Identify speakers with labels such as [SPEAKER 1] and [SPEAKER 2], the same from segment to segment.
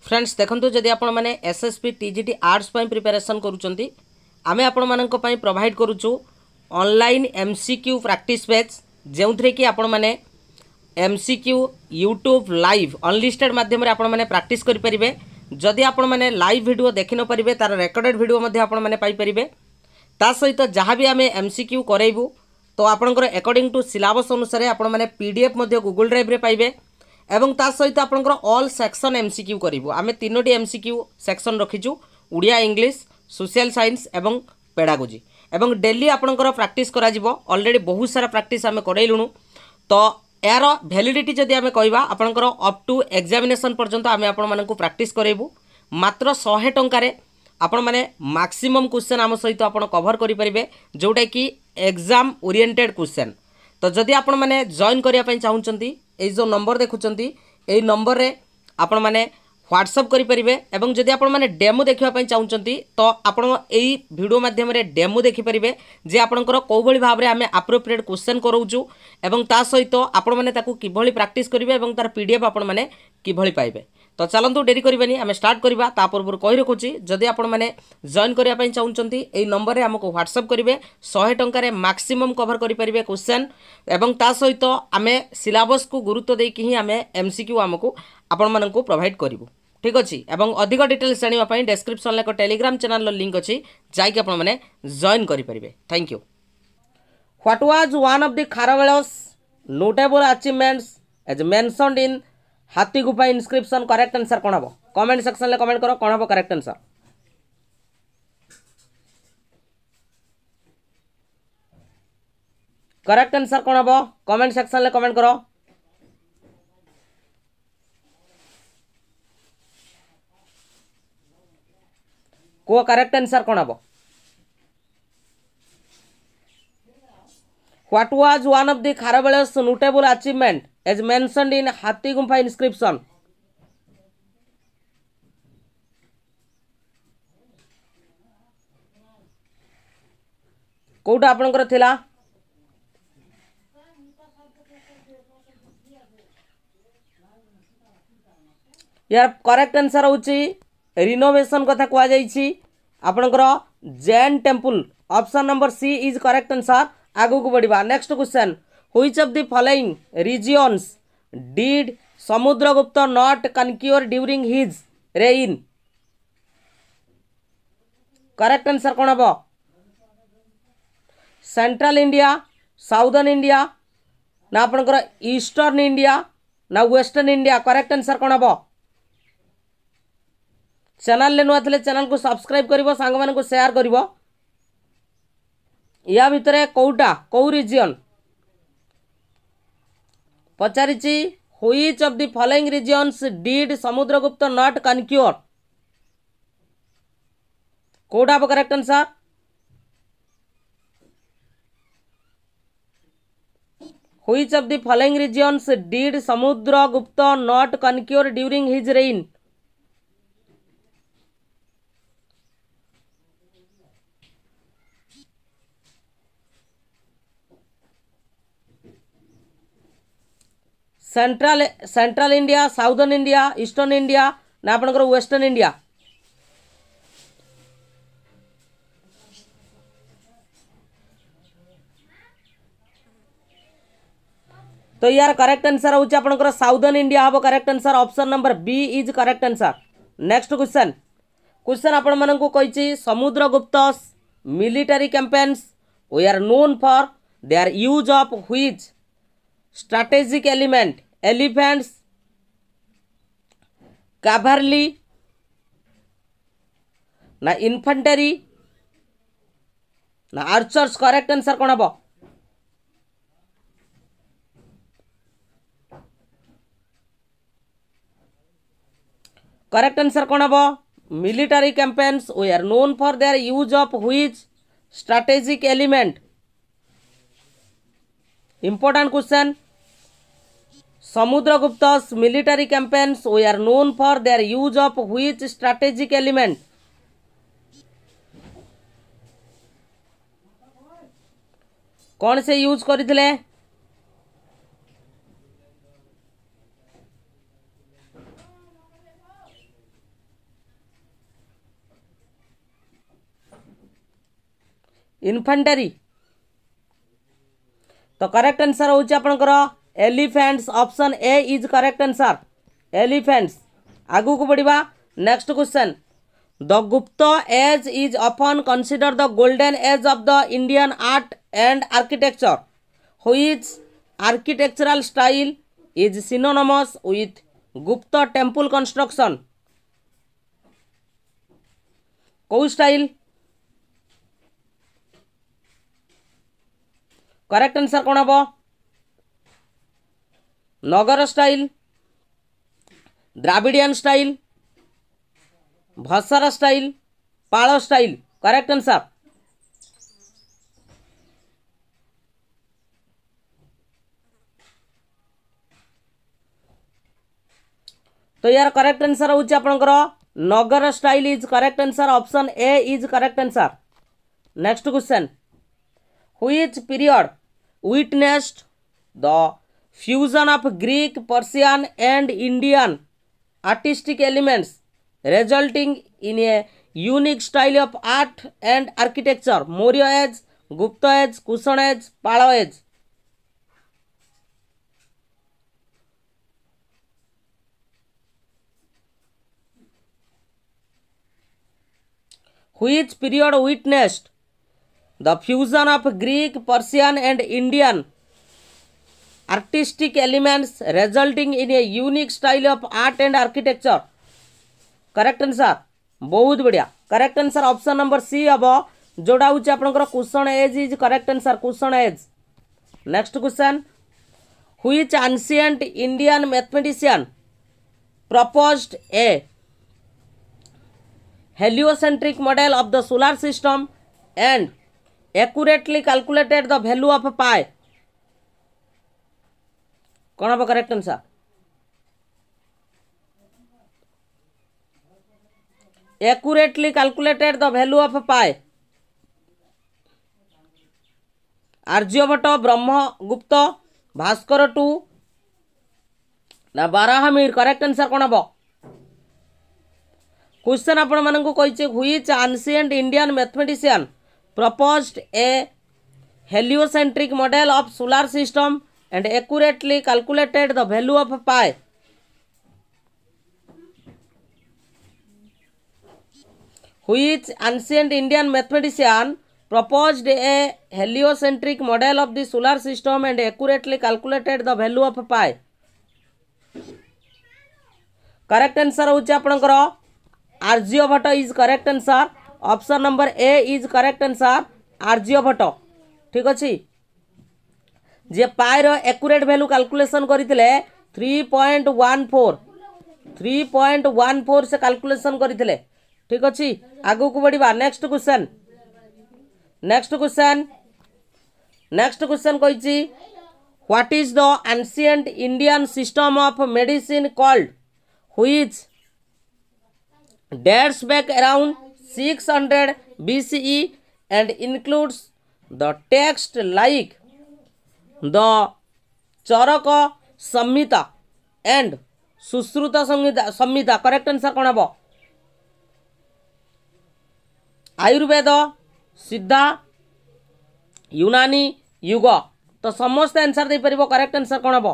[SPEAKER 1] Friends देखंतु जदि आपण माने एसएसपी टीजीटी आर्ट्स पई प्रिपरेशन करूचंती आमे आपण मानक पई प्रोवाइड करूचु ऑनलाइन एमसीक्यू प्रैक्टिस पेज जेउथरे कि आपण माने एमसीक्यू यूट्यूब लाइव अनलिस्टेड माध्यम रे आपण माने प्रैक्टिस करि परिबे। जदि आपण माने लाइव वीडियो देखि न परिबे तार रेकॉर्डेड वीडियो मध्ये आपण माने पाई परिबे। ता सहित जहाँ भी आमे एमसीक्यू करैबु तो आपनकर अकॉर्डिंग टू सिलेबस अनुसार आपण माने पीडीएफ मध्ये गूगल ड्राइव रे पाइबे एवं ता सहित आपनकर ऑल सेक्शन एमसीक्यू करिवु। आमे तीनोटी एमसीक्यू सेक्शन रखिछु उड़िया इंग्लिश सोशल साइंस एवं पेडागोजी एवं डेली आपनकर प्रैक्टिस करा जिवो। ऑलरेडी बहुत सारा प्रैक्टिस आमे करैलुनु तो यार वैलिडिटी जदि आमे कहबा आपनकर अप टू एग्जामिनेशन पर्यंत आमे आपण मानकु प्रैक्टिस करैबु। मात्र 100 टंकारे आपण माने मैक्सिमम क्वेश्चन आम सहित आपण कवर करि परिबे जोटा कि एग्जाम ओरिएंटेड क्वेश्चन। तो जदि आपण माने जॉइन करिया पई चाहुचंती ए जो नंबर देखुचंती ए नंबर रे आपण माने व्हाट्सएप करि परिबे एवं जदि आपण माने डेमो देखिबा पई चाहुचंती तो आपण एई वीडियो माध्यम रे डेमो देखि परिबे जे आपणकर को भली भाव रे आमे एप्रोप्रिएट क्वेश्चन करूचु एवं ता सहित आपण माने ताकू किभली प्रैक्टिस करिवे एवं तार पीडीएफ आपण माने किभली पाइबे। तो चलतु डेरी करबानी आमे स्टार्ट करबा। ता पूर्व कहि रखुची जदि आपण माने जॉइन करिया पई चाहुचंती एई नंबर रे हमको व्हाट्सएप करिवे 100 टंका रे मैक्सिमम कवर करि परिबे क्वेश्चन एवं ता सहित आमे सिलेबस को गुरुत्व देकी ही आमे एमसीक्यू हमको आपण मानकू प्रोवाइड करिवु। ठीक अछि एवं अधिक डिटेल्स जानिबा पई डिस्क्रिप्शन ले को टेलीग्राम चैनल लिंक अछि जाई कि आपण माने जॉइन करि परिबे। Thank you. What was one of the Kharavela's notable achievements as mentioned in Hathi Gufa inscription? Correct answer कौन हम? कमेंट सेक्शन ले कमेंट करो कौन हम करेक्ट आंसर। करेक्ट आंसर कौन हम? कमेंट सेक्शन ले कमेंट करो। को करेक्ट आंसर कौन हम? What was one of the Kharavela's notable achievement as mentioned in Hathi Gufa inscription? Kota आपनकर थिला? यार करेक्ट आंसर होची रिनोवेशन कथा कुआ जाईची आपनकर Jain temple. Option number C is correct answer. आगु को बढ़िबा। Next question which of the following regions did Samudragupta not conquer during his reign? Correct answer कौन हम? सेंट्रल इंडिया, साउदर्न इंडिया ना आपनकर ईस्टर्न इंडिया ना वेस्टर्न इंडिया? करेक्ट आंसर कौन हम? चैनल ले नुआ थले चैनल को सब्सक्राइब करिवो सांग माने को शेयर करिवो। या भितरे कोउटा को रीजन पचारिची which of the following regions did Samudragupta not conquer? कोउटा अब correct answer? Which of the following regions did Samudragupta not conquer during his reign? Central India, southern India, eastern India ना आपनकर वेस्टर्न इंडिया? तो यार करेक्ट आंसर होची आपनकर southern India हबो correct answer. Option number B is correct answer. Next question आपण मानकू कहिची Samudragupta military campaigns we are known for their use of which strategic element? Elephants, cavalry ना इन्फेंट्री ना आर्चर्स? करेक्ट आंसर कौन हम? करेक्ट आंसर कौन हम? Military campaigns we are known for their use of which strategic element? Important question. Samudragupta's military campaigns we are known for their use of which strategic element? कौन से use करथिले? इन्फेंटरी। तो correct answer होची आपनकर elephants. Option A is correct answer, elephants. आगु को बढ़िबा next question. The Gupta age is often consider the golden age of the Indian art and architecture. Which architectural style is synonymous with Gupta temple construction? कौ style? Correct answer कौन हम? Nagara style, Dravidian style, Vesara style, Pala style. Correct answer. तो यार correct answer होची आपनकर Nagara style is correct answer. Option A is correct answer. Next question. Which period witnessed the fusion of Greek, Persian and Indian artistic elements resulting in a unique style of art and architecture? Maurya age, Gupta age, Kushan age, Pala age? Which period witnessed the fusion of Greek, Persian and Indian artistic elements resulting in a unique style of art and architecture? Correct answer. बहुत बढ़िया। Correct answer option number C हम, जोड़ा हूँ आपनकर Kushan age is correct answer, Kushan age. Next question. Which ancient Indian mathematician proposed a heliocentric model of the solar system and accurately calculated the value of pi? कौन हम correct answer? accurately calculated the value of pi? Aryabhatta, Brahmagupta, Bhaskara two ना Varahamihira? Correct answer कौन हम? Question आपण मानक कही which ancient Indian mathematician proposed a heliocentric model of solar system and accurately calculated the value of pi? Which ancient Indian mathematician proposed a heliocentric model of the solar system and accurately calculated the value of pi? Correct answer होची आपनकर Aryabhatta is correct answer. Option number A is correct answer, Aryabhatta. ठीक अच्छे। जे पायर accurate value calculation करते 3.14 से calculation करते। ठीक अच्छे। आगू को बढ़िबा नेक्स्ट क्वेश्चन। नेक्स्ट क्वेश्चन कही what is the ancient Indian system of medicine called which dates back around 600 BCE and includes the text like the Charaka Samhita and Susruta Samhita? Correct answer कौन हम? आयुर्वेद, सिद्धा, यूनानी, युग? तो समस्त answer दे परिबो। Correct answer कौन हम?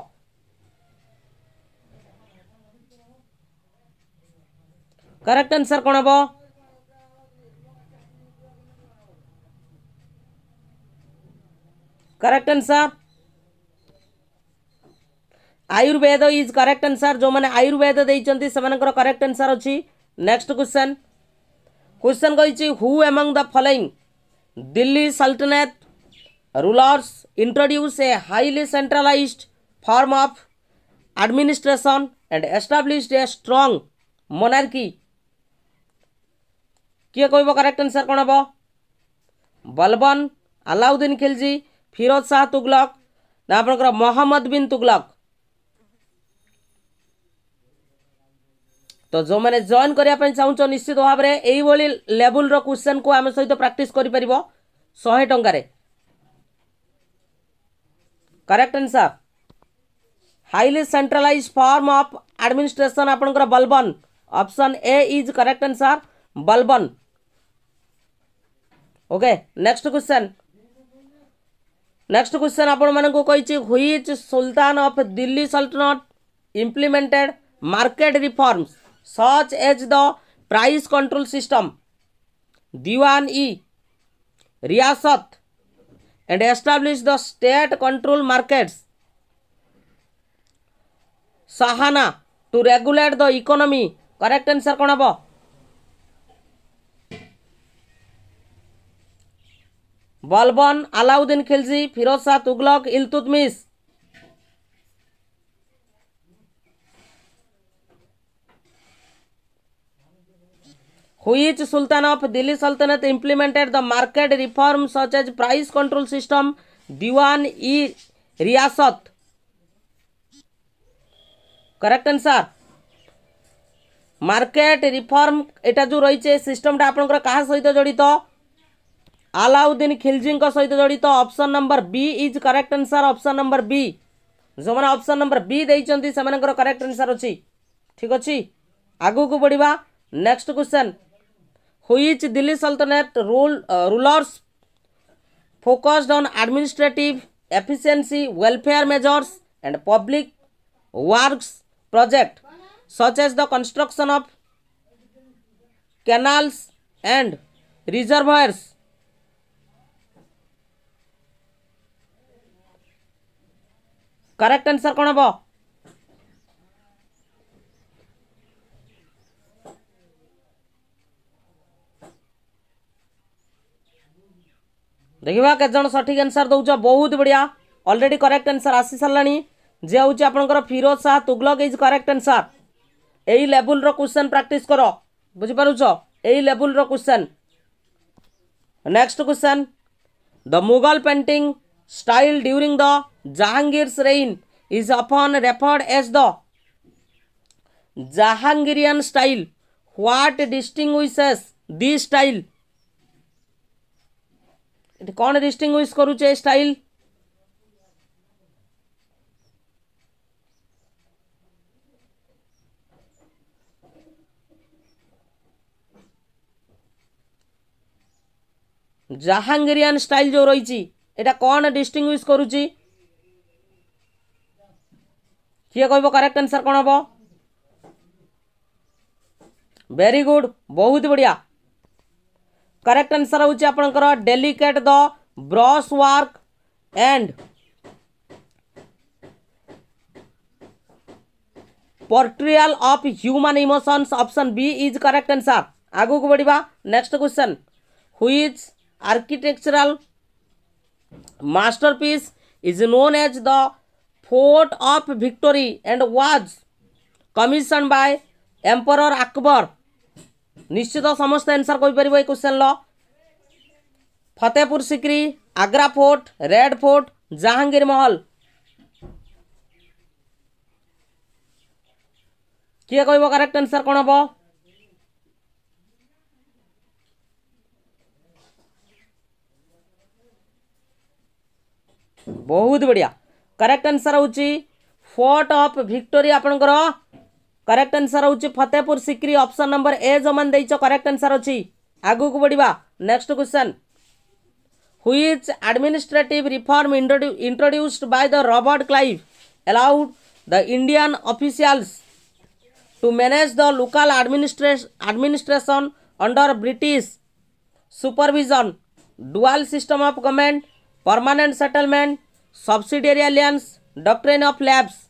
[SPEAKER 1] करेक्ट आंसर कौन हम? Correct answer Ayurveda is correct answer. जो मैंने आयुर्वेद देइचंती सेमानकर करेक्ट आंसर अछि। नेक्स्ट क्वेश्चन कही who among the following Delhi Sultanate rulers introduce a highly centralized form of administration and established a strong monarchy? किए कहब? करेक्ट आंसर कौन हम? बलबन, अलाउद्दीन खिलजी, फिरोज शाह तुगलक ना आपनकर मोहम्मद बिन तुगलक? तो जो मैंने जॉइन करने चाहूँ निश्चित भाव में यही लेवल रो क्वेश्चन को आम सहित प्रैक्टिस कर 100 टंकार। Correct answer highly centralized form of administration आपनकर Balban. Option A is correct answer, Balban. Okay next question आपण मानक कही व्हिच सुल्तान ऑफ दिल्ली सल्तनत implemented market reforms such as the price control system diwan-e riyasat and established the state control markets sahana to regulate the economy correct answer कोन हबो Balban Alauddin Khilji Firoz Shah Tughlaq Iltutmish Which Sultan of Delhi Sultanate implemented the market reform such as price control system Diwan-e Riyasat? Correct answer. Market reform एटा जो रही system आपंकर क्या सहित जड़ित अलाउद्दीन खिलजी सहित जड़ित option number B is correct answer option number B जो मैंने ऑप्शन नंबर बी देइचंती से करेक्ट आंसर अच्छी ठीक अच्छी आगू को बढ़िबा next question which Delhi Sultanate rulers focused on administrative efficiency welfare measures and public works project such as the construction of canals and reservoirs correct answer कोन हबो देखिबा के जन सठिक आंसर दउछ बहुत बढ़िया ऑलरेडी करेक्ट आंसर आसी सरलानी जे होची आपनकर Firoz Shah Tughlaq is correct answer यही लेवल रो क्वेश्चन प्रैक्टिस करो बुझी पारुछ यही लेवल रो question next question the Mughal painting style during the Jahangir's reign is often referred as the Jahangirian style. What distinguishes this style? कौन डिस्टिंग्विश करूचे स्टाइल जहांगीरियन स्टाइल जो रही एटा कौन डिस्टिंग्विश करूची किए कहबो करेक्ट आंसर कौन हबो वेरी गुड बहुत बढ़िया करेक्ट आंसर होची आपनकर delicate the brush work and portrayal of human emotions option B is correct answer आगु को बढ़िबा next question which architectural masterpiece is known as the Fort of Victory and was commissioned by Emperor Akbar निश्चित समस्त answer कोई परिबो ए question लो Fatehpur Sikri Agra Fort Red Fort Jahangir Mahal किए कहबो करेक्ट आंसर कोन हबो बहुत बढ़िया करेक्ट आंसर होची फोर्ट ऑफ विक्टोरी आपनकर करेक्ट आंसर होची Fatehpur Sikri option number A जो मन देइछो करेक्ट आंसर होची आगु को बढ़िबा next question which administrative reform introduced by the Robert Clive allowed the Indian officials to manage the local administration under British supervision dual system of government permanent settlement subsidiary alliance doctrine of lapse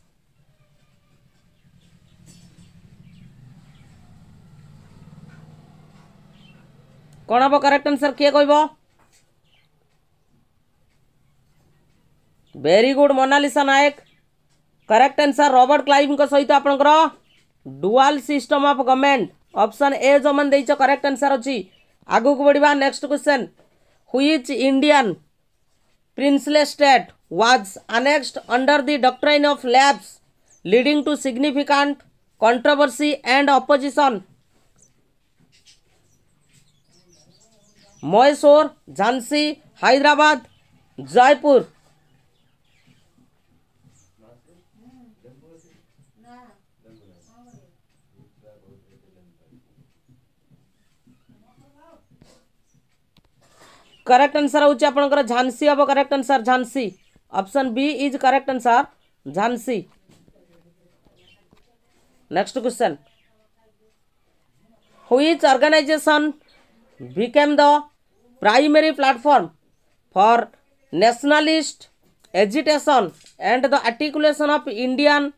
[SPEAKER 1] कौन हम correct answer किए कहबो very good Monalisa Nayak correct answer Robert Clive को सहित आपनकर dual system of government option A जो मन देइछ करेक्ट आंसर अछि आगु को बढ़िबा next question which Indian princely state was annexed under the doctrine of lapse leading to significant controversy and opposition Mysore Jhansi Hyderabad Jaipur correct answer होची आपनकर झांसी अब correct answer Jhansi option B is correct answer Jhansi next question which organisation became the primary platform for nationalist agitation and the articulation of Indian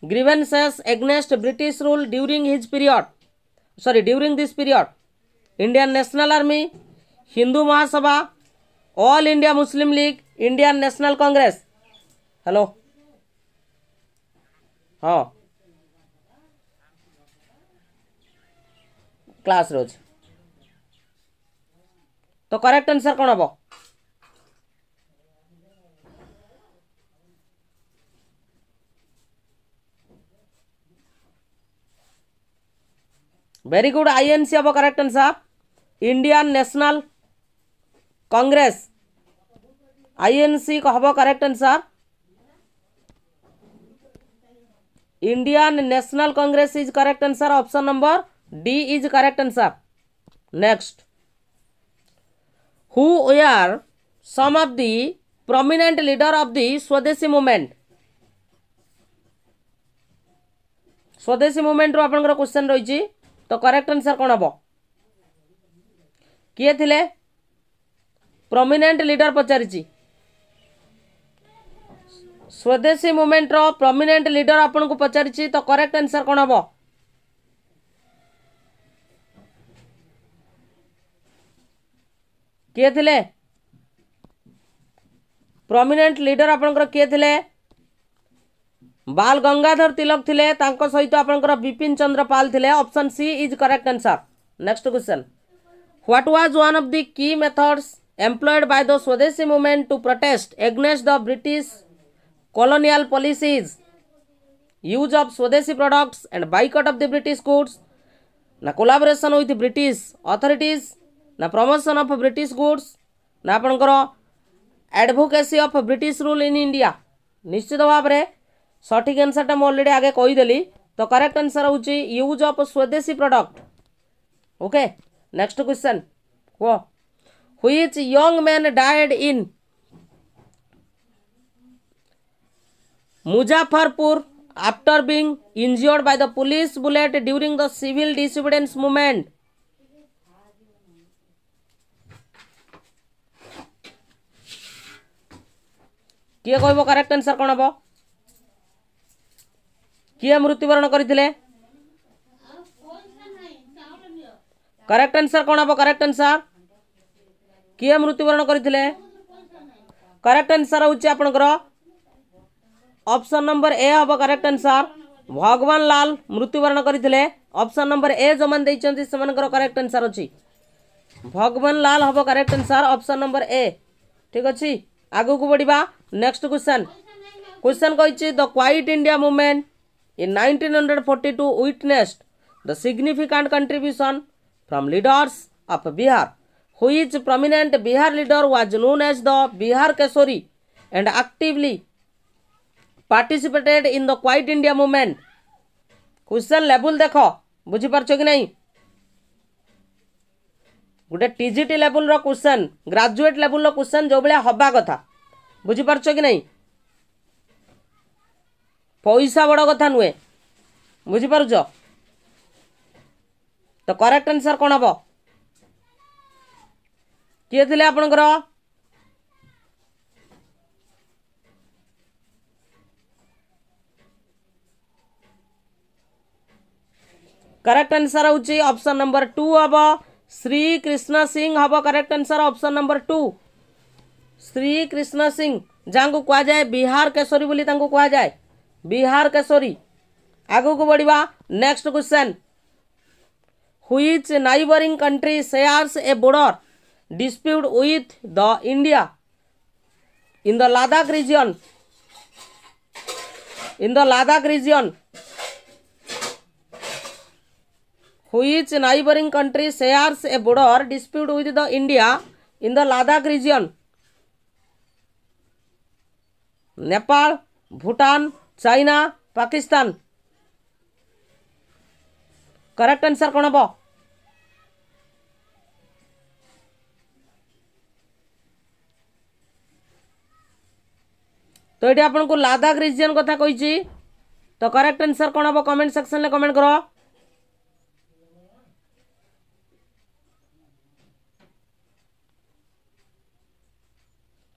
[SPEAKER 1] grievances against British rule during this period Indian National Army Hindu Mahasabha All India Muslim League Indian National Congress hello हाँ class रोज तो correct answer कौन हम very good INC हम correct answer Indian national Congress INC को हम correct answer Indian national Congress is correct answer option number D is correct answer next who were some of the prominent leader of the Swadeshi movement स्वदेशी movement रो आपनकर question रही तो correct answer कौन हम किए थिले प्रोमिनेंट लीडर पचारि स्वदेशी movement रो prominent leader आपन को पचारि तो करेक्ट आंसर कौन हम किए थिले प्रोमिनेंट लीडर आपनकर किए थिले बाल गंगाधर तिलक थिले तांको सहित आपनकर बिपिन चंद्र पाल थिले option C is correct answer next question what was one of the key methods employed by the Swadeshi movement to protest against the British colonial policies use of Swadeshi products and boycott of the British goods na collaboration with British authorities na promotion of British goods na आपनकर advocacy of British rule in India निश्चित भाव रे सठिक answer टा already आगे कहीदेली तो correct answer होची use of स्वदेशी product okay next question which young man died in Muzaffarpur after being injured by the police bullet during the civil disobedience movement किए कहबो करेक्ट आंसर कोन हबो किए मृत्युवरण करथिले करेक्ट आंसर कोन हबो करेक्ट आंसर किए मृत्युवरण करथिले करेक्ट आंसर होची आपनकर ऑप्शन नंबर ए हम करेक्ट आंसर भगवान लाल मृत्युवरण करथिले ऑप्शन नंबर ए जो मन दैछन्ती सेमानकर करेक्ट आंसर अछि भगवान लाल हम correct answer option number A ठीक अछि आगु को बढ़िबा नेक्स्ट क्वेश्चन कहिछि the Quit India movement in 1942 witnessed the significant contribution from leaders of Bihar which prominent Bihar leader was known as the Bihar Kesari and actively participated in the Quiet India movement question level देखो बुझी पारछो कि नहीं गोटे TGT level रो question graduate level रो question जो बेले हबा कथा बुझी पारछो कि नहीं पैसा बड़ कथा नुए बुझी पारुछो तो करेक्ट आंसर कोन हबो किए थिले आपनकर करेक्ट आंसर होची ऑप्शन नंबर 2 हम श्री कृष्ण सिंह हम correct answer option number 2 Shri Krishna Singh जांको कहा जाए बिहार केशरी बोली तांको कहा जाए बिहार केशरी आगु को बढ़िबा next question which neighbouring country shares a border dispute with the India in the Ladakh region which neighboring country shares a border dispute with the India in the Ladakh region Nepal Bhutan China Pakistan correct answer कौन हम तो ये आपको Ladakh region कथा कही तो correct answer कौन हम कमेंट सेक्शन में कमेंट करो।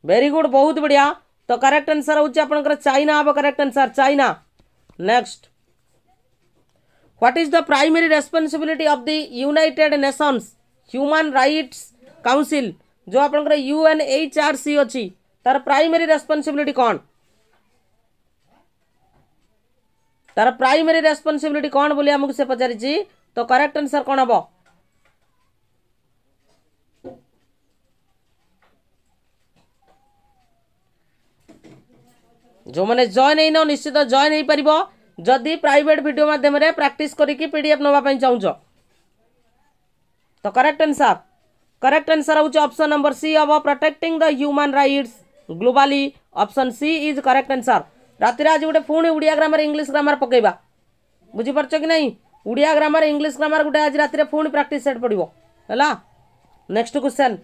[SPEAKER 1] वेरी गुड बहुत बढ़िया। तो करेक्ट आंसर होची आपनकर चाइना हम correct answer China. Next what is the primary responsibility of the United Nations human rights council जो आपनकर यूएनएचआरसी अछि तार प्राइमरी रेस्पॉन्सिबिलिटी कौन तार प्राइमरी रेस्पॉन्सिबिलिटी कौन बोली हमको से पचारि तो करेक्ट आंसर कौन हम जो मैंने जॉइन नहीं निश्चित जॉइन हो पारिबो जदि प्राइवेट वीडियो माध्यम रे प्रैक्टिस करिकी पीडीएफ नवा पई चाहूचो तो करेक्ट आंसर होची ऑप्शन नंबर सी अब protecting the human rights globally option C is correct answer. राति आज गोटे पुणी उड़िया ग्रामर इंग्लिश ग्रामर पकेबा बुझी पारछ कि नहीं उड़िया ग्रामर इंग्लिश ग्रामर गोटे आज राति पुणी प्रैक्टिस सेट पड़िबो हला। Next question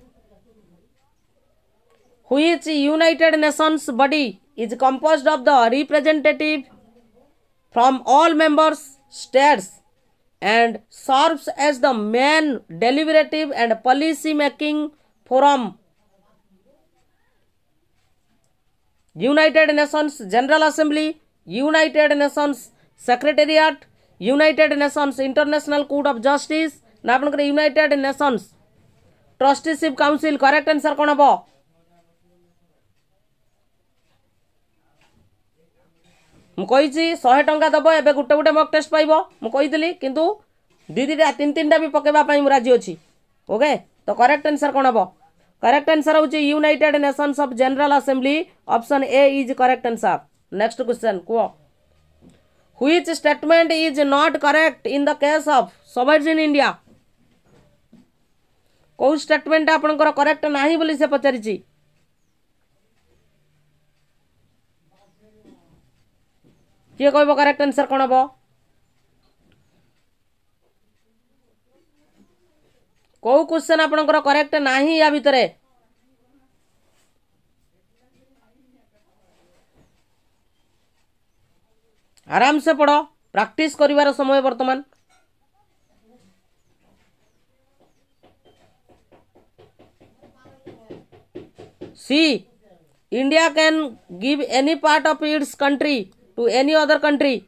[SPEAKER 1] which United Nations body is composed of the representative from all members states and serves as the main deliberative and policy making forum. United Nations General Assembly, United Nations Secretariat, United Nations International Court of Justice ना आपनकर United Nations Trusteeship Council correct answer कौन हम मुझे 100 टंका दब ए गोटे गोटे मक टेस्ट पाइब मुझे किंतु दीटा तीन तीन भी पकेवाई राजी अच्छी ओके। तो करेक्ट आंसर कौन हम करेक्ट आंसर होची United Nations of General Assembly option A is correct answer. Next question कह which statement is not correct in the case of sovereign India कौ स्टेटमेंट आपनकर करेक्ट नाही बोली से पचारि किए कह करेक्ट आंसर कौन हम कौ क्वेश्चन आपनकर करेक्ट नाही या भितरे आराम से पढ़ो प्रैक्टिस करिवार समय वर्तमान C India can give any part of its country to any other country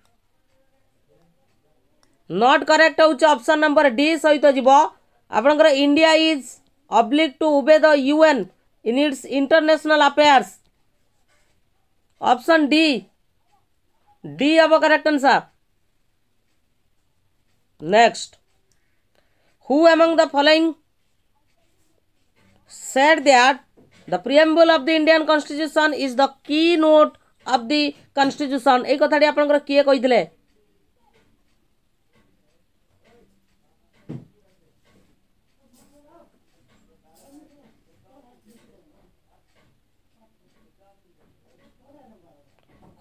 [SPEAKER 1] not correct होची ऑप्शन नंबर डी सहित जीव आपनकर India is oblige to obey the UN in its international affairs option D D अब correct answer. Next who among the following said that the preamble of the Indian Constitution is the keynote of the Constitution ए कथाटी आपनकर किए कहिथिले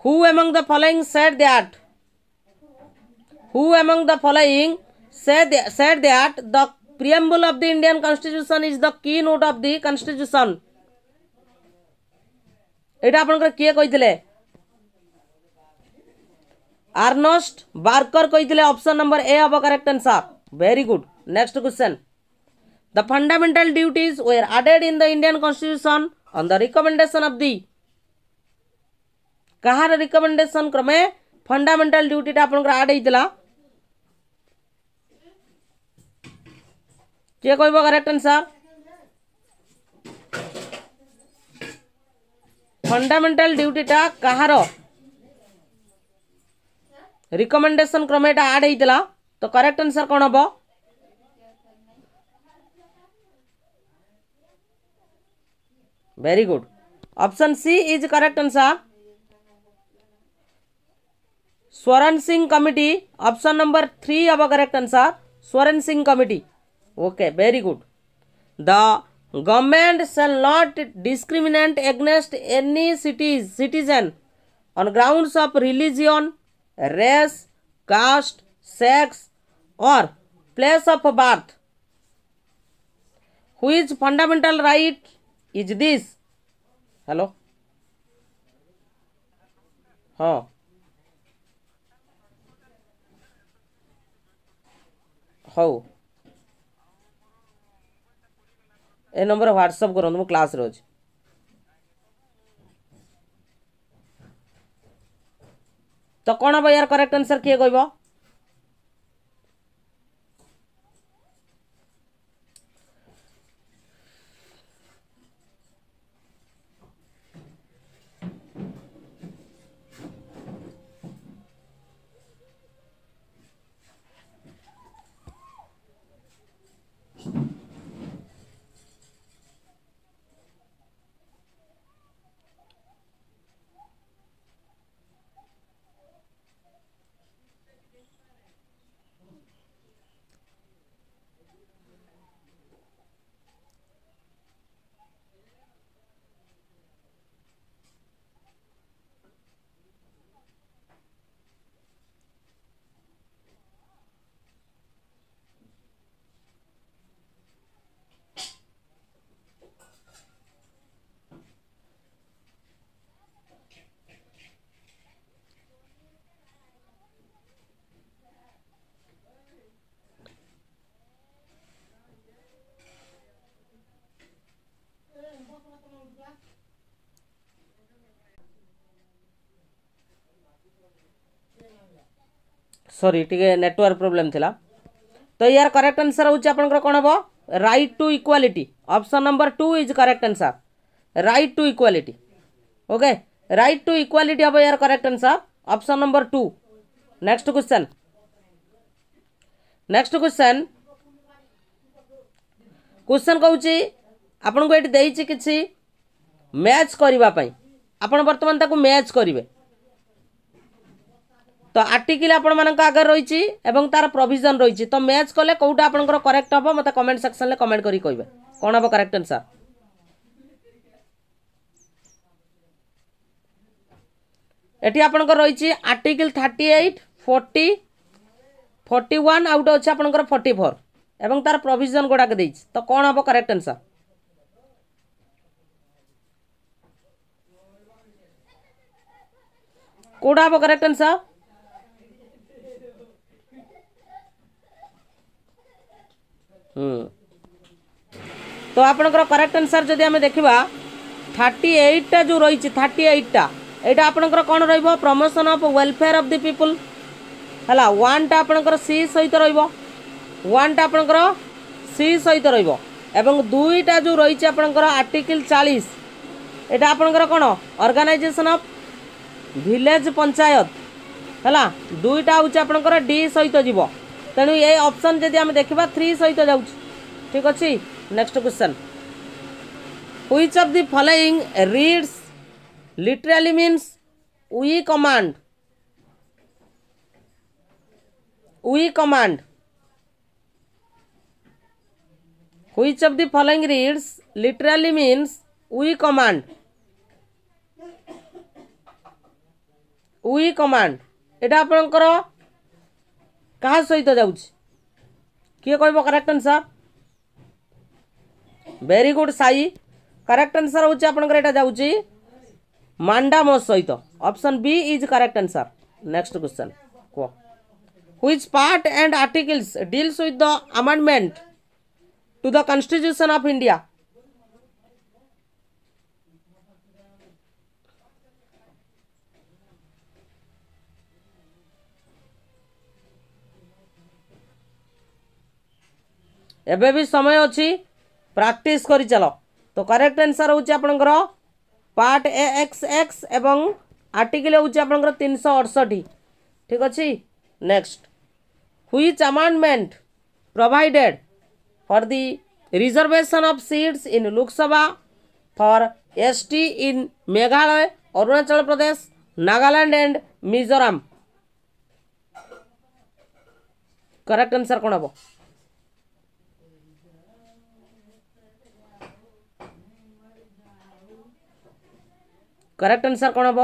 [SPEAKER 1] who among the following said that the preamble of the Indian Constitution is the keynote of the Constitution एटा आपनकर किए कहिथिले Ernest Barker कहिथिले option number A अब correct answer very good. Next question the fundamental duties were added in the Indian constitution on the recommendation of the कहार recommendation क्रमे fundamental duty टा आपनकर ऐड हेतिला किए कहबो करेक्ट आंसर फंडामेंटल ड्यूटी टा कहार recommendation क्रमे टा ऐड हेतिला तो करेक्ट आंसर कौन हम very good option C is correct answer Swaran Singh committee option number 3 अब correct answer Swaran Singh committee okay very good. The government shall not discriminate against any citizen on grounds of religion, race, caste, sex or place of birth. Which fundamental right is this? Hello? हाँ हौ ए number WhatsApp करूँ मु class रे अछि तो कौन हम यार correct answer किए कहब सॉरी टिके नेटवर्क प्रोब्लेम थिला तो यार करेक्ट आंसर होची आपनकर कोन हबो right to equality option number 2 is correct answer right to equality okay right to equality हबो यार correct answer option number 2 next question question कहूची आपन को एटी देइची किछि मैच करिवा पई आपन वर्तमान ताको मैच करिवे तो आर्टिकल आपण मानक आगे रही एवं तार प्रोविजन रही तो मैच कले कौटा आपनकर करेक्ट हम मत कमेंट सेक्शन में कमेंट करी कहबे कौन हम करेक्ट आंसर एटी आपनकर रही आर्टिकल 38 40 41 आउट अच्छे आपनकर 44 एवं तार प्रोविजन गुड़ाक देइछ तो कौन हम करेक्ट आंसर कौटा हम करेक्ट आंसर तो आपनकर करेक्ट आंसर जदि आमे देखिबा 38 टा जो रही 38 टा एटा आपनकर कोन रहइबो promotion of welfare of the people हला 1 टा आपनकर सी सहित रहइबो 1 टा आपनकर सी सहित रहइबो एवं 2 टा जो रही आपनकर आर्टिकल 40 एटा आपनकर कोन ऑर्गेनाइजेशन ऑफ विलेज पंचायत हला 2 टा होची आपनकर डी सहित जीवो तेणु ये ऑप्शन जदि आम देखा 3 सहित जाऊँ ठीक अच्छे next question which of the following reads literally means we command which of the following reads literally means we command एटा आपनकर कहा सहित जाऊँ किए कह करेक्ट आंसर वेरी गुड साई करेक्ट आंसर होची आपनकर एटा जाऊँ मांडामोस सहित option B is correct answer next question को which part and articles deals with the amendment to the constitution of India एबे भी समय अच्छी प्रैक्टिस करी चलो तो करेक्ट आंसर होची आपनकर पार्ट ए एक्स एक्स एवं आर्टिकल होची आपनकर 368 ठीक अच्छे next which amendment provided for the reservation of seats in Lok Sabha for ST in Meghalaya Arunachal Pradesh Nagaland and Mizoram correct answer कौन हम करेक्ट आंसर कौन हम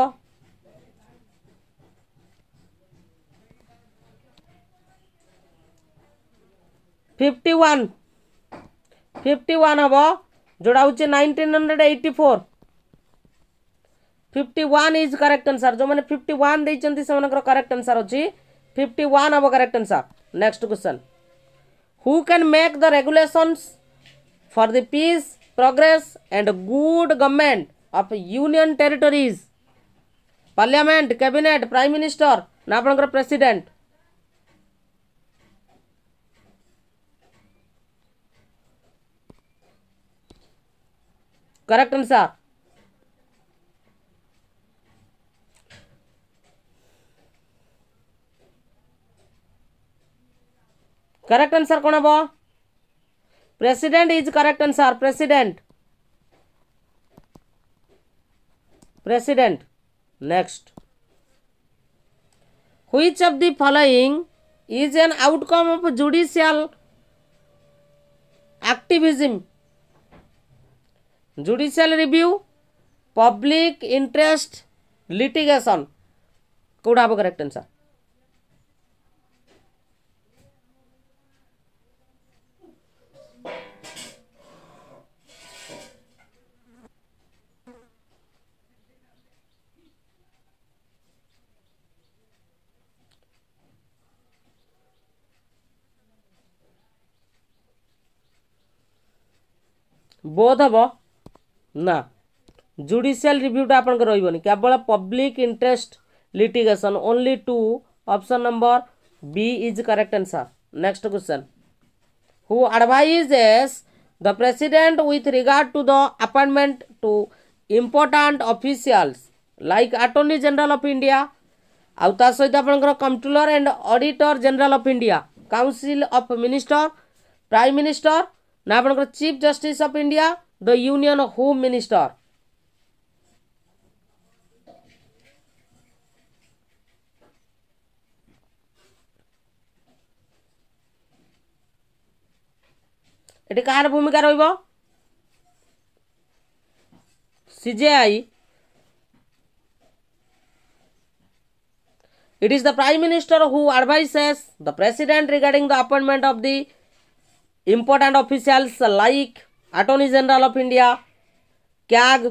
[SPEAKER 1] 51 51 हम जोड़ा हूँ 1984 51 इज करेक्ट आंसर। जो मैंने 51 देइचंती से मनकर करेक्ट आंसर अछि 51 अब correct answer. Next question, who can make the regulations for the peace progress and good government of union territories? Parliament, cabinet, prime minister ना आपनकर president? Correct answer correct answer कौन हम? President is correct answer. President president. Next, which of the following is an outcome of judicial activism? Judicial review, public interest, litigation कौड़ा हम correct answer? बोध हम ना, judicial रिव्यूटा आपन रही केवल public interest litigation only 2। Option number B is correct answer. Next question, who advises the president with regard to the appointment to important officials like attorney general of India आउ ता सहित आपनकर controller and auditor general of India, council of minister, prime minister ना आपनकर chief justice of India, the union home minister? एटी कार भूमिका रहिबो? CJI. It is the Prime Minister who advises the President regarding the appointment of the important officials like Attorney General of India, CAG,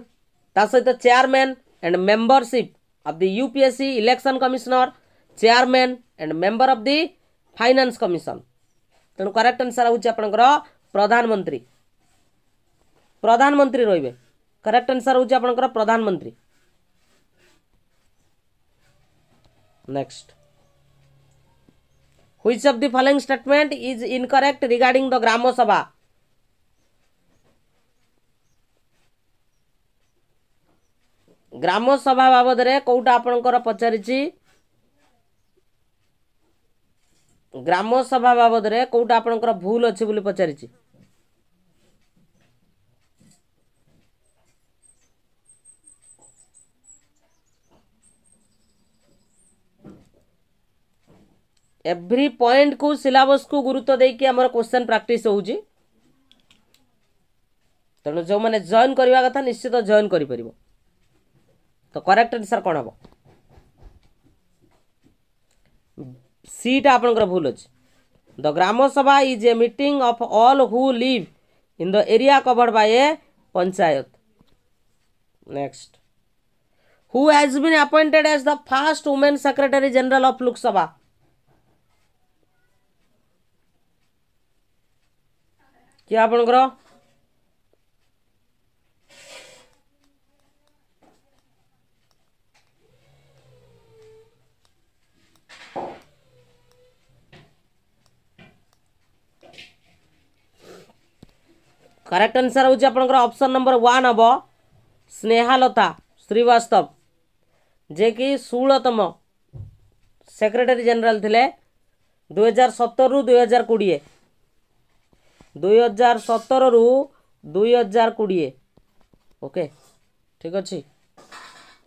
[SPEAKER 1] ता सहित chairman and membership of the UPSC Election Commissioner, chairman and member of the Finance Commission। तेणु correct answer होची आपनकर प्रधानमंत्री। प्रधानमंत्री रहिबे। Correct answer होची आपनकर प्रधानमंत्री। Next, which of the following statement is incorrect regarding the ग्राम सभा? ग्राम सभा बाबद रे कोउटा आपनकर पचारिछि? ग्राम सभा बाबद रे कोउटा आपनकर भूल अछि बोली पचारिछि? एवरी पॉइंट को सिलेबस को गुरुत्व देकी हमर क्वेश्चन प्रैक्टिस होउची। तेणु जो मैंने जॉइन करवा कथा निश्चित जॉइन करि परिबो। तो करेक्ट आंसर कौन हम? सीटा आपनकर भूल अछि। The gram sabha is a meeting of all who live in the area covered by a panchayat. Next, who has been appointed as the first women secretary general of Lok Sabha? क्या आपनकर? करेक्ट आंसर होची आपनकर ऑप्शन नंबर 1 हबो स्नेहालता श्रीवास्तव, जे कि 16तम सेक्रेटरी जनरल थिले 2017 रु 2020। 2017 रु 2020। Okay ठीक अच्छे।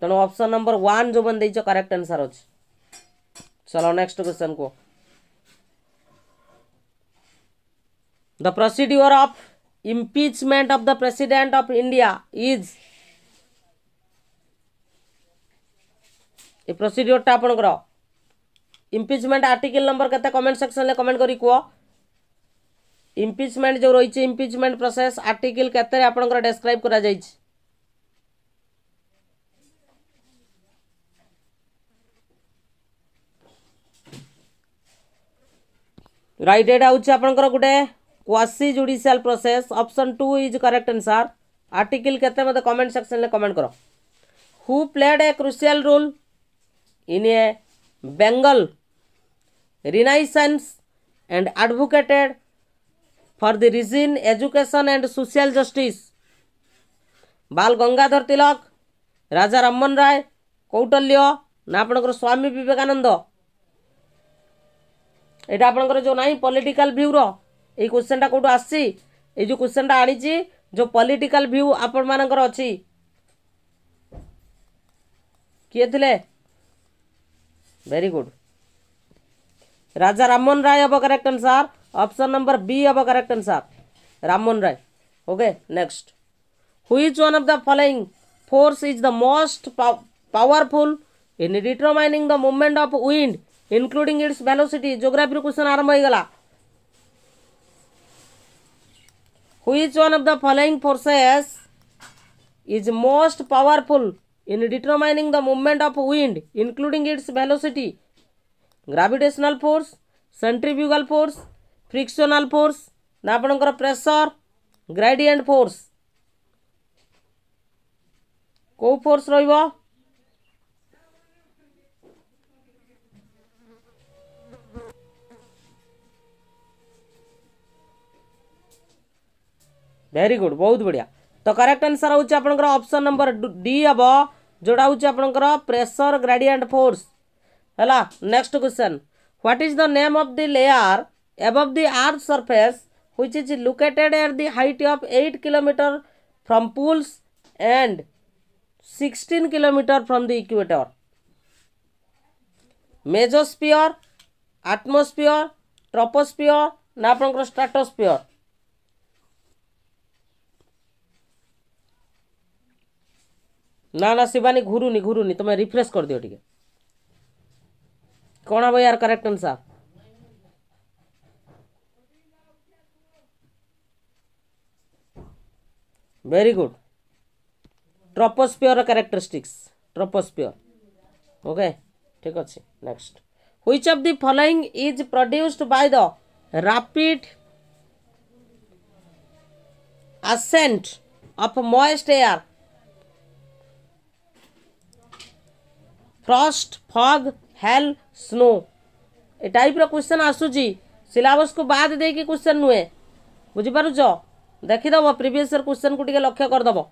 [SPEAKER 1] तेणु ऑप्शन नंबर 1 जो बन देइछ करेक्ट आंसर अछि। चलो नेक्स्ट क्वेश्चन को, the procedure of impeachment of the president of India is? A procedure टा आपनकर इम्पीचमेंट आर्टिकल नंबर केते कमेंट सेक्शन ले कमेंट करी को। इम्पीचमेंट जो रही इम्पीचमेंट प्रोसेस आर्टिकल केते आपनकर डिस्क्राइब करा जाइछ? राइट एटा होची आपनकर गुटे quasi judicial process option 2 is correct answer article केते मते कमेंट सेक्शन ले कमेंट करो who played a crucial role in a Bengal renaissance and advocated for the region education and social justice बाल गंगाधर तिलक राजा राममोहन राय कौटल्य ना आपनकर स्वामी विवेकानंद एटा आपनकर जो नाही पॉलिटिकल व्यू रो ए क्वेश्चन टा कोठो आसी ए जो क्वेश्चन टा आनी छी जो पॉलिटिकल व्यू आपन मानकर अछि किए थिले वेरी गुड राजा राममोहन राय अब correct answer option number B अब correct answer Rammohan Roy okay next which one of the following force is the most powerful in determining the movement of wind including its velocity geography question आरंभ हो गला which one of the following forces is most powerful in determining the movement of wind including its velocity gravitational force centrifugal force frictional force ना आपनकर pressure gradient force को force रहिबो very good बहुत बढ़िया तो करेक्ट आंसर होची आपनकर option number D अब जोड़ा होची आपनकर प्रेशर ग्रेडिएंट फोर्स हला next question what is the name of the layer above the earth surface which is located at the height of 8 kilometer from poles and 16 kilometer from the equator mesosphere atmosphere troposphere ना आपनकर stratosphere ना ना शिवानी घुरुनी तुम refresh कर दियो ठीक कौन हम यार correct answer very good troposphere characteristics troposphere okay ठीक अच्छे next which of the following is produced by the rapid ascent of moist air frost fog hail snow ए टाइप रो क्वेश्चन आसुची सिलेबस को बाद दे के क्वेश्चन नुए बुझी पारुछ देखि दबो प्रीवियस ईयर क्वेश्चन को टिके लक्ष्य कर दबो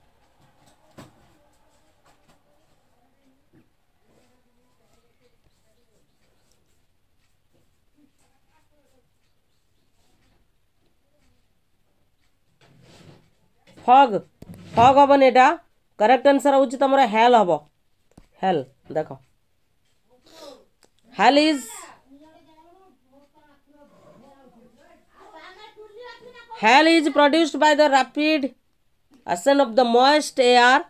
[SPEAKER 1] फॉग फॉग हबन एटा करेक्ट आंसर होची तमरा हेल हबो हेल देखो hell is Hail is produced by the rapid ascent of the moist air.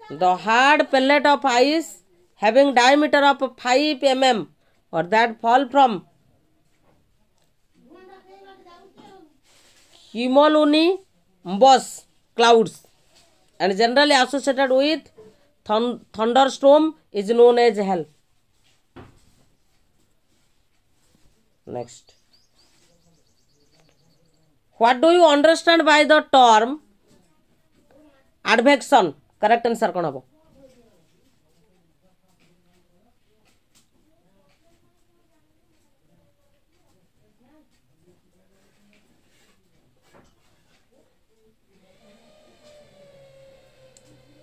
[SPEAKER 1] The hard pellet of ice having diameter of 5 mm or that fall from cumulonimbus clouds and generally associated with thunderstorm is known as hail. Next. What do you understand by the term advection? Correct answer कौन हबो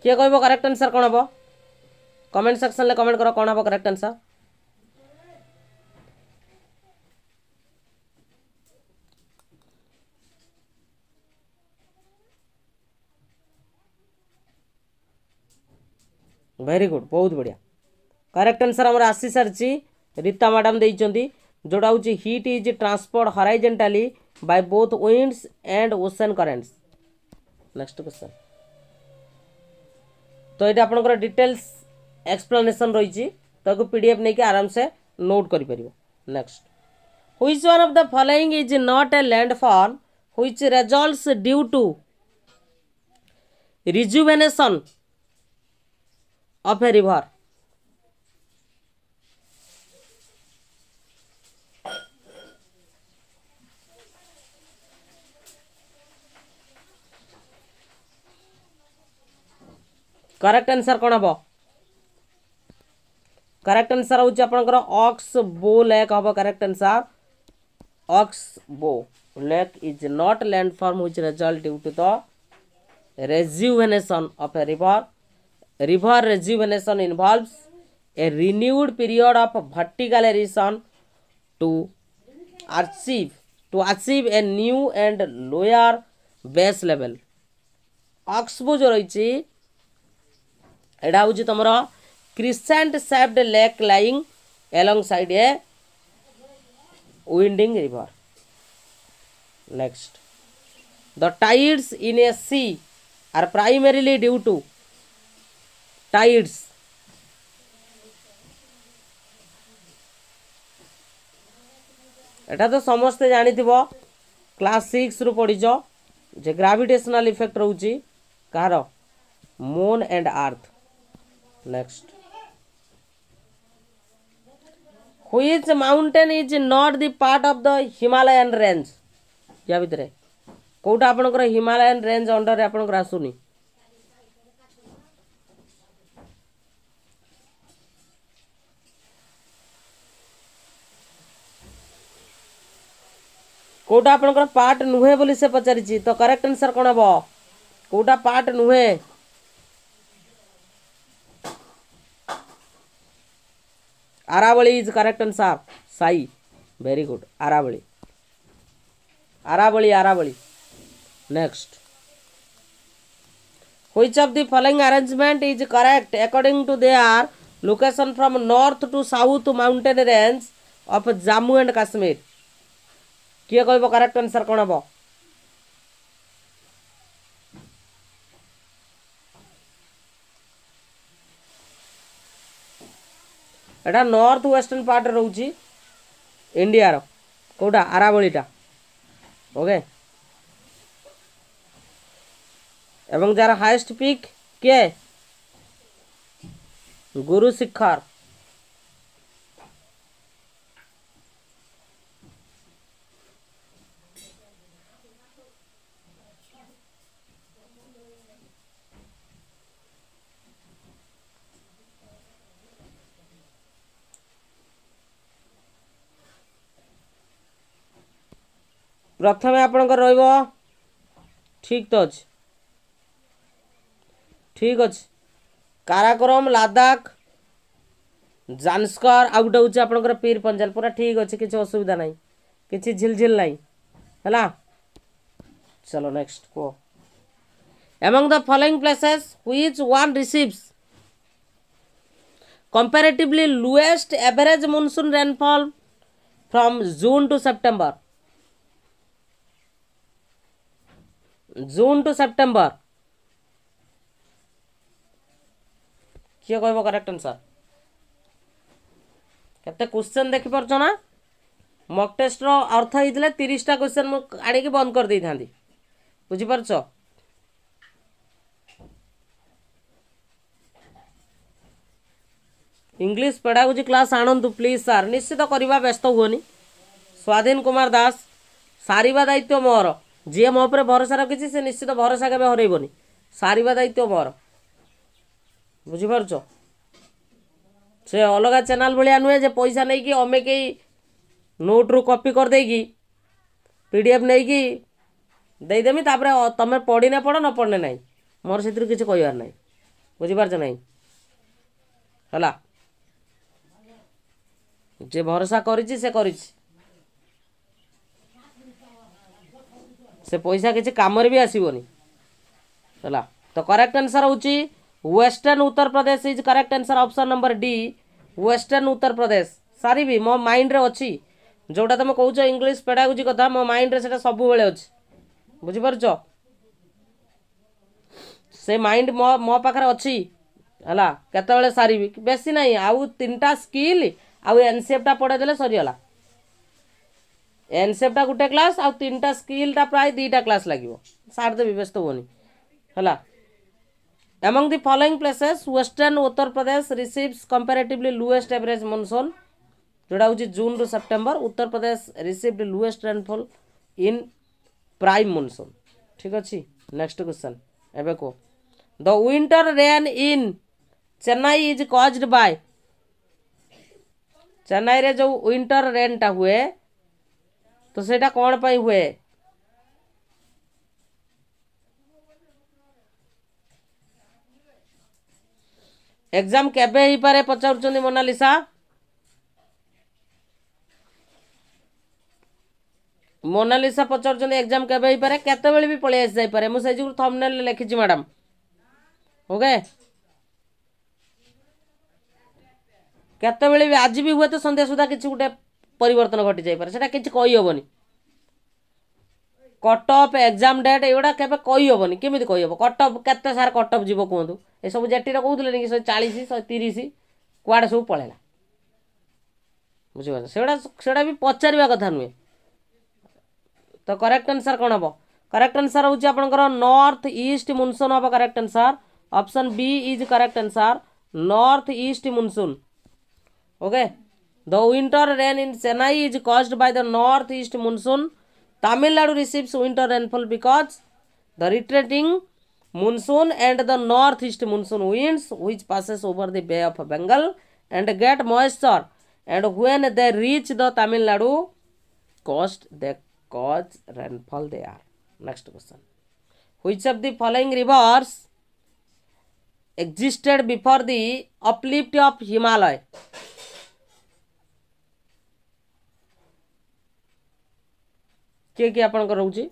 [SPEAKER 1] किए कहबो correct answer कौन हबो comment section ले comment करो कौन हबो करेक्ट आंसर वेरी गुड बहुत बढ़िया करेक्ट आंसर हमर आसी सारची रीता मैडम देइचंदी जोड़ा होची heat is transport horizontally by both winds and ocean currents next question तो ये आपनकर डिटेल्स एक्सप्लेनेशन रही तो पीडीएफ नहीं कि आराम से नोट करि परिबो next which one of the following is not a landfall which results due to rejuvenation of a river correct answer कौन हम? करेक्ट आंसर हूँ आपंकर ऑक्स बो लेक हम। Correct answer ox bow lake is not landform which result due to the rejuvenation of a river. River rejuvenation involves a renewed period of vertical erosion to achieve a new and lower base level. Oxbow जो रही एटा हूँ तुम crescent shaped lake lying alongside a winding river. Next, the tides in a sea are primarily due to tides. एटा तो समस्ते जानी थी class 6 रु पढ़ीज जे ग्रेविटेशनल इफेक्ट रोची कार moon and earth. Next, which mountain is not the part of the Himalayan range. या भितर कौटा आपनकर हिमालयन रेंज अंडर रे आपनकर आसुनी. कौटा आपनकर पार्ट नुहे बोली से पचारिछि. तो करेक्ट आंसर कोन हबो? कौटा पार्ट नुहे? Aravalli is correct answer. साई, very good. Aravalli Aravalli Aravalli. Next, which of the following arrangement is correct according to their location from north to south mountain range of Jammu and Kashmir? किए कहबो करेक्ट आंसर कोन हबो? एटा north western part रहउची India रो. कोडा अरावलीटा. Okay, एवं jar highest peak के गुरु शिखर. प्रथम आपनकर रहइबो ठीक तो अछि. ठीक अच्छे, काराकोरम, लादाख, जानस्कर, आउ गोटे हूँ आपंकर पीर पंजाल. पूरा ठीक अच्छे, किसी असुविधा ना, किसी झिलझिल ना है. चलो नेक्स्ट को. Among the following places which one receives comparatively lowest average monsoon rainfall from June to September. June to September. किए कहब करेक्ट आंसर? केते क्वेश्चन देखि परछ ना. मॉक टेस्ट रो अर्थ होइतले 30 टा क्वेश्चन मु आडी के बंद कर देई थांदी. बुझी परछ? इंग्लिश पेडागोजी क्लास आणंतु प्लीज सर. निश्चित करवा, व्यस्त हुओनी. स्वाधीन कुमार दास, सारिबा दायित्व मोर. जी मो पर भरोसा रखी से निश्चित भरोसा के हरइबनी. सारिबा दायित्व मोर. बुझीपार से अलग चैनल भाया नुहे जे पैसा नहीं कि अमे कई नोट रु कॉपी कर देगी पीडीएफ नहीं कि देदेमी तापर तुम पढ़ने पढ़ न पढ़ने ना मोर से किसी कहबार ना. बुझीपार ना है जे भरोसा करिछि से पैसा किसी काम भी आसबनी है. तो करेक्ट आंसर होची western Uttar Pradesh is correct answer. Option number D western Uttar Pradesh. सारी भी मो माइंड रे अच्छी जोटा तुम कौच इंग्लिश पेडागोजी कथा मो माइंड रे सेटा सब बेले अच्छी. बुझीपार से माइंड मो पाखरे अच्छी है. केतबेले सारी बेसी ना आउ 3टा स्किल आउ एनसीएफटा पढ़ेदेले सरीगला. एनसीएफटा गोटे क्लास आउ 3टा स्किलटा प्राय 2टा क्लास लगे. सार देवी व्यस्त होनी है. Among the following places, Western Uttar Pradesh receives comparatively lowest average monsoon. जोड़ा हूँ जून रू September. Uttar Pradesh received lowest rainfall in prime monsoon. ठीक अच्छे. नेक्स्ट क्वेश्चन एबे को the winter rain in Chennai is caused bye Chennai रे जो विंटर रेन टा हुए तो सेटा कौन पाई हुए एग्जाम केबे ही पारे पचारुचंदी मोनालिसा मोनालिसा पचारुचंदी एग्जाम केबे ही पारे केते बेले भी पळे आसी जाई पारे मु से जो थंबनेल लिखि छी मैडम ओके केते बेले भी आज भी हुए तो संध्या सुधा किछि गुटे परिवर्तन घटी जाई पारे सेटा किछि कहि होबनी कट ऑफ एग्जाम डेट एगुड़ा केबे कहि होबनी केमिति कहि होबो कट ऑफ केते सार कट ऑफ जीवो कोंतु ए सब जेटी रे कहउतले कि 140 130 कुआडे सब पळेला बुझिबा सेड़ा भी पचारिबा कथा नुए तो करेक्ट आंसर कौन हम करेक्ट आंसर हूँ आपंकर नॉर्थ ईस्ट मुनसून हम correct answer option B is correct answer north east monsoon okay the winter rain in Chennai is caused by the north east monsoon Tamil Nadu receives winter rainfall because the retreating monsoon and the northeast monsoon winds which passes over the Bay of Bengal and get moisture and when they reach the Tamil Nadu coast they cause rainfall there. Next question. Which of the following rivers existed before the uplift of Himalaya? किए आपंकर रोचे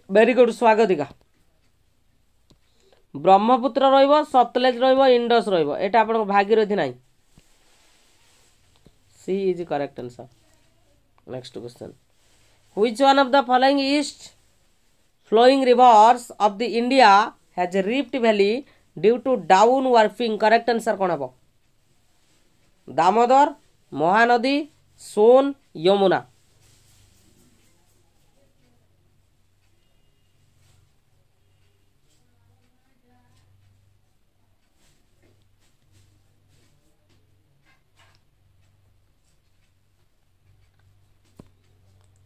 [SPEAKER 1] very good स्वागतिका ब्रह्मपुत्र रहिबो सतलेज रहिबो Indus रहिबो एटा आपन भागीरथी नाही C is correct answer. Next question. Which one of the following east flowing rivers of the India has a rift valley due to down warping? Correct answer कौन हबो दामोदर महानदी सोन यमुना.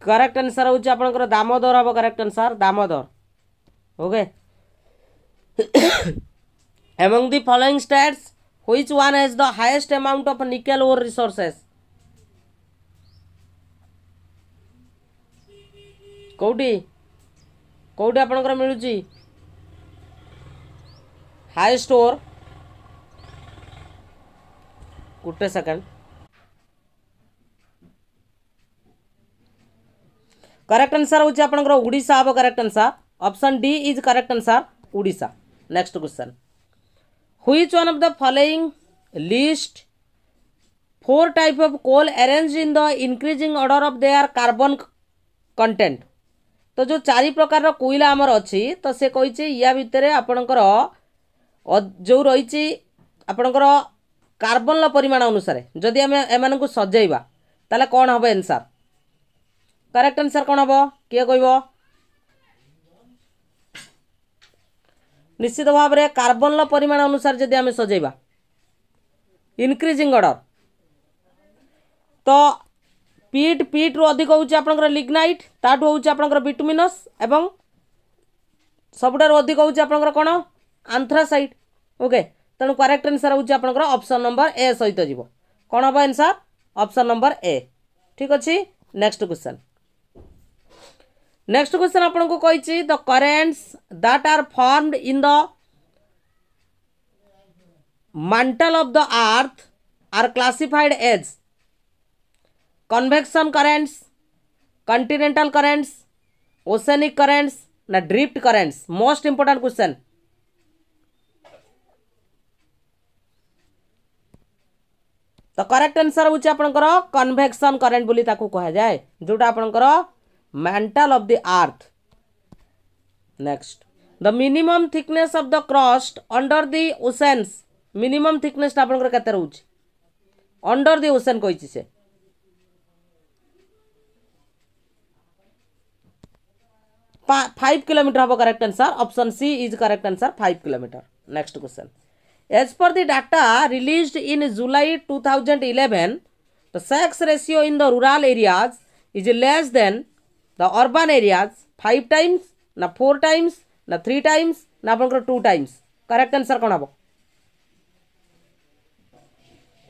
[SPEAKER 1] करेक्ट आंसर हूँ आपंकर दामोदर हम correct answer Damodar. Okay among the following states which one has the highest amount of nickel ore resources? कोठी कोठी आपंकर मिलुची highest ओर गुटे second correct answer हूँ आपंकर उड़ीसा हम correct answer option D is correct answer Orissa. Next question. Which one of the following list 4 type of coal arranged in the increasing order of their carbon content? तो जो 4 प्रकार कोयला आमर अच्छी तो से कही या भितर आपणकर जो रही आपणकर कार्बन परिमाण अनुसार जदि आम एम सजेबा ताले कौन हम आंसर करेक्ट आंसर कौन हम किए कह निश्चित भाव में कार्बन परिमाण अनुसार जदि आम सजेबा इनक्रीजिंग ऑर्डर तो पीट पीट रु अधिक होउची आपनकर लिग्नाइट ताठू होउची आपनकर बिटुमिनस एवं सबुठार अधिक होउची आपनकर कोन आंथ्रासाइट. ओके तेणु करेक्ट आंसर होउची आपनकर ऑप्शन नंबर ए सहित जीवो कोन हम आंसर ऑप्शन नंबर ए. ठीक अछि. Next question. नेक्स्ट क्वेश्चन आपन को कहिछि the currents that are formed in the mantle of the earth are classified as convection currents, continental currents, oceanic currents na drift currents. Most important question. तो correct answer होची आपनकर convection current बोली ताकू कहा जाए जोटा आपनकर mantle of the earth. Next, the minimum thickness of the crust under the oceans. Minimum thickness आपनकर केते रहउची अंडर द ओशन कहिछि से 5 किलोमीटर हम correct answer option C is correct answer 5 kilometre. Next question as per the data released in July 2011 the sex ratio in the rural areas is less than the urban areas 5 times ना 4 times ना 3 times ना आपनकर 2 times correct answer कोन हबो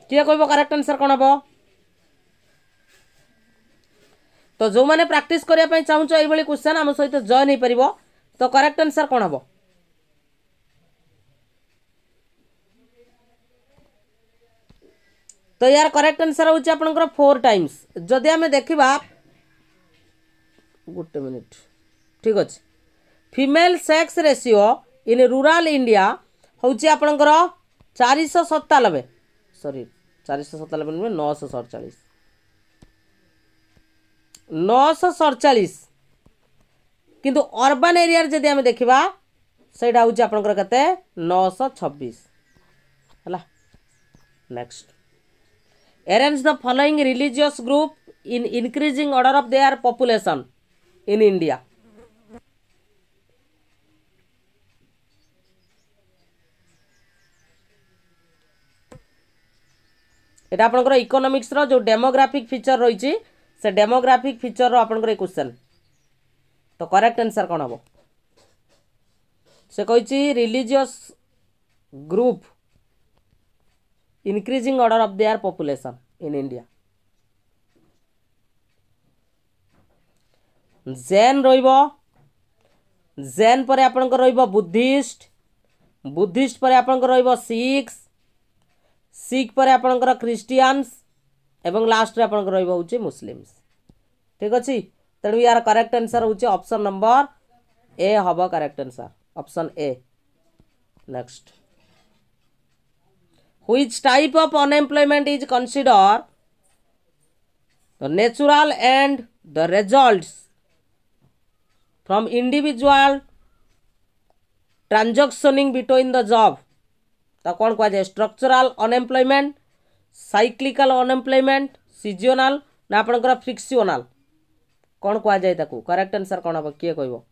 [SPEAKER 1] किए कहबो correct answer कोन हबो तो जो माने प्रैक्टिस करिया पई चाहूचो एई भली क्वेश्चन हम सहित जॉइन हे परिबो तो करेक्ट आंसर कोन हबो तो यार करेक्ट आंसर होची आपनकर 4 टाइम्स जदि हमें देखिबा गुटे मिनिट ठीक अछि female sex ratio in rural India होची आपनकर 497 सॉरी 497 में 947 किंतु अर्बन एरिया जदि हमें देखिबा सेटा होची आपनकर कते 926 हला next arrange the following religious group in increasing order of their population in India एटा आपनकर इकोनॉमिक्स रो जो डेमोग्राफिक फीचर रही से डेमोग्राफिक फीचर रो आपनकर क्वेश्चन तो करेक्ट आंसर कोन हबो से कहिछि religious group increasing order of their population in India Jain रहिबो जैन पर आपनकर रहिबो बुद्धिस्ट बुद्धिस्ट पर आपनकर रहिबो सिख पर आपनकर क्रिश्चियंस एवं लास्ट रे आपनकर रहिबो होची मुस्लिम्स ठीक अछि तणु यार करेक्ट आंसर होची ऑप्शन नंबर ए हबो correct answer option A next Which type of unemployment is considered the natural and the results from individual transactioning between the job तो कौन कह जाए structural unemployment cyclical unemployment seasonal ना आपनकर frictional कौन कह जाए ताकू करेक्ट आंसर कौन हम किए कहबो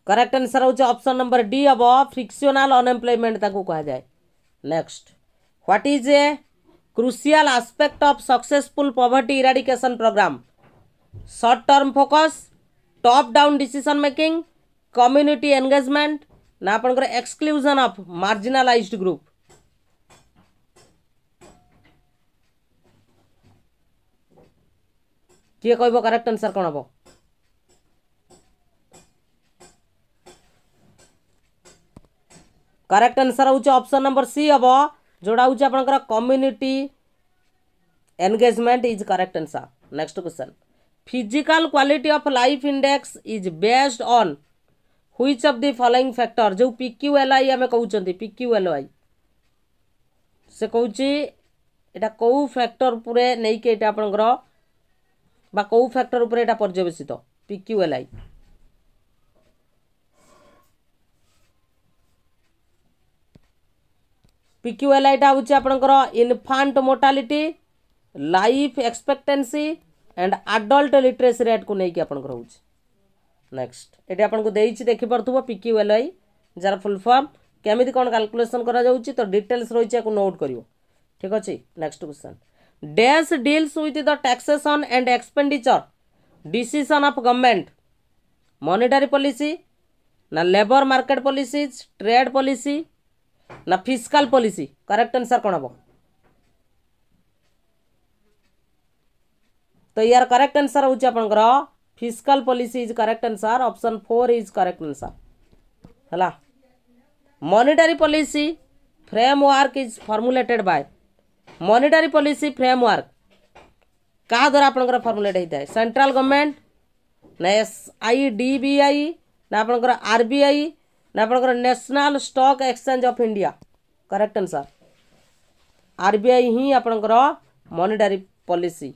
[SPEAKER 1] करेक्ट आंसर होचे ऑप्शन नंबर डी अब फ्रिक्शनल अनएम्प्लॉयमेंट ताकू कहा जाए next what is a crucial aspect of successful poverty eradication programme short term focus top down decision making community engagement ना आपनकर एक्सक्लूजन ऑफ मार्जिनलाइज्ड ग्रुप किए कहबो correct answer कोन हबो करेक्ट आंसर होची ऑप्शन नंबर सी हबो जोड़ा होची आपनकर community engagement is correct answer next question physical quality of life index is based on which of the following factor जो पीक्यूएलआई हमें कहउचंती पीक्यूएलआई से कहउची एटा को फैक्टर पुरे नै के एटा आपनकर बा को फैक्टर ऊपर एटा पर्यवेसित पीक्यूएलआई पीक्यूएलआई टा होची आपनकर infant mortality life expectancy and adult literacy rate को नहीं कि आपनकर होची नेक्स्ट एटी आपन को देइछि देखि परथुबो पीक्यूएलआई जार फुल फॉर्म केमिति कोन कैलकुलेशन करा जाउछि तो डिटेल्स रहिछि को नोट करियो ठीक अछि next question dash deals with the taxation and expenditure decision of government monetary policy ना labour market policies trade policy ना फिस्कल पॉलिसी करेक्ट आंसर कोन हबो तो यार करेक्ट आंसर होची आपनकर fiscal policy is correct answer option 4 is correct answer हला monetary policy framework is formulated by monetary policy framework का द्वारा आपनकर फॉर्मुलेट होता है सेंट्रल गवर्नमेंट ना एसआईडीबीआई ना आपनकर आरबीआई ना आपंकर national stock exchange of India correct answer RBI ही आपंकर मॉनेटरी पॉलिसी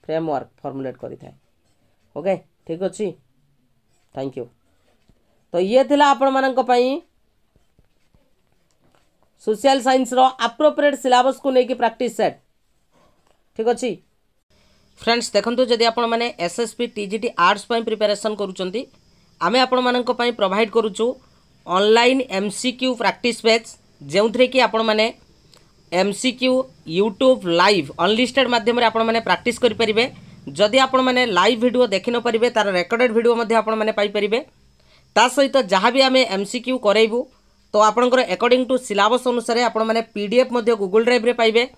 [SPEAKER 1] फ्रेमवर्क फॉर्मुलेट करिथाय ओके ठीक अच्छी थैंक यू तो ये थिला आपण मानक पई सोशल साइंस रो एप्रोप्रिएट सिलेबस को लेके प्रैक्टिस सेट ठीक अच्छी फ्रेंड्स देखंतु जदि आपण माने एसएसपी टीजीटी आर्ट्स पई प्रिपरेशन करूचंती आमे आपण मानक पई प्रोवाइड करूचु ऑनलाइन एमसीक्यू प्रैक्टिस पेज जेउथरे कि आपण माने एमसीक्यू यूट्यूब लाइव अनलिस्टेड माध्यम रे आपण माने प्रैक्टिस करि परिबे जदि आपण माने लाइव वीडियो देखि न परिबे तार रेकॉर्डेड वीडियो मध्ये आपण माने पाई परिबे ता सहित जहाँ भी आम एमसीक्यू करेबू तो आपंकर अकॉर्डिंग टू सिलेबस अनुसार आपण माने पीडीएफ मध्ये गूगल ड्राइव रे पाइबे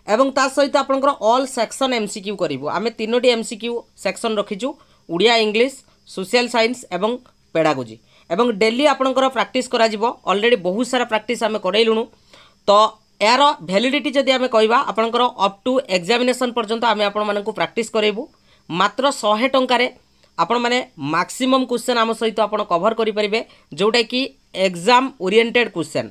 [SPEAKER 1] एवं ता सहित आपंकर ऑल सेक्शन एमसीक्यू करिवु आमे तीनोटी एमसीक्यू सेक्शन रखिचु उड़िया इंग्लिश सोशल साइंस एवं पेडागोजी एवं डेली आपंकर प्रैक्टिस करा जिवो ऑलरेडी बहुत सारा प्रैक्टिस आमे करैलुनु तो यार वैलिडिटी जदि आमे कहबा आपंकर अप टू एग्जामिनेशन पर्यंत आमे आपण मानकु प्रैक्टिस करेबू मात्र 100 टंकारे आपण माने मैक्सिमम क्वेश्चन आम सहित आपण कवर करि परिबे जोटा कि एग्जाम ओरिएंटेड क्वेश्चन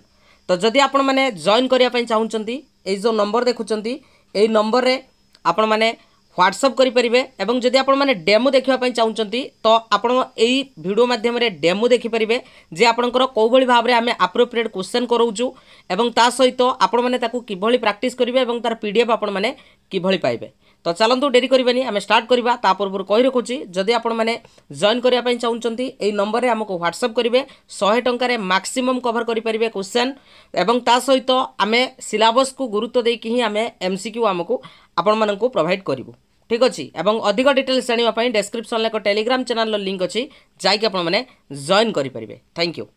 [SPEAKER 1] तो जदि आपण माने जॉइन करिया पई चाहुचंती ए जो नंबर देखुचंती ए नंबर रे आपण माने व्हाट्सएप करि परिबे एवं जदि आपण माने डेमो देखिया पई चाहुचंती तो आपण एई वीडियो माध्यम रे डेमो देखि परिबे जे आपणकर को भली भाव रे हमें एप्रोप्रिएट क्वेश्चन करौचु एवं ता सहित आपण माने ताकू किभली प्रैक्टिस करिवे एवं तार पीडीएफ आपण माने किभली पाइबे तो चलतु डेरी करबानी आम स्टार्ट करवा ता पूर्व कही रखुची जदि आपण माने जॉइन करने चाहते यही नंबर रे हमको व्हाट्सएप करेंगे 100 टंकार मैक्सिमम कवर करेंगे क्वेश्चन एवं ता सहित आम सिलेबस को गुरुत्व देकी ही आम एमसीक्यू आमको आपण मानक प्रोवाइड करूँ ठीक अच्छे एवं अधिक डिटेल्स जानापी डेस्क्रिप्शन एक टेलीग्राम चैनल लिंक अच्छी जैक आप जॉइन करेंगे थैंक यू।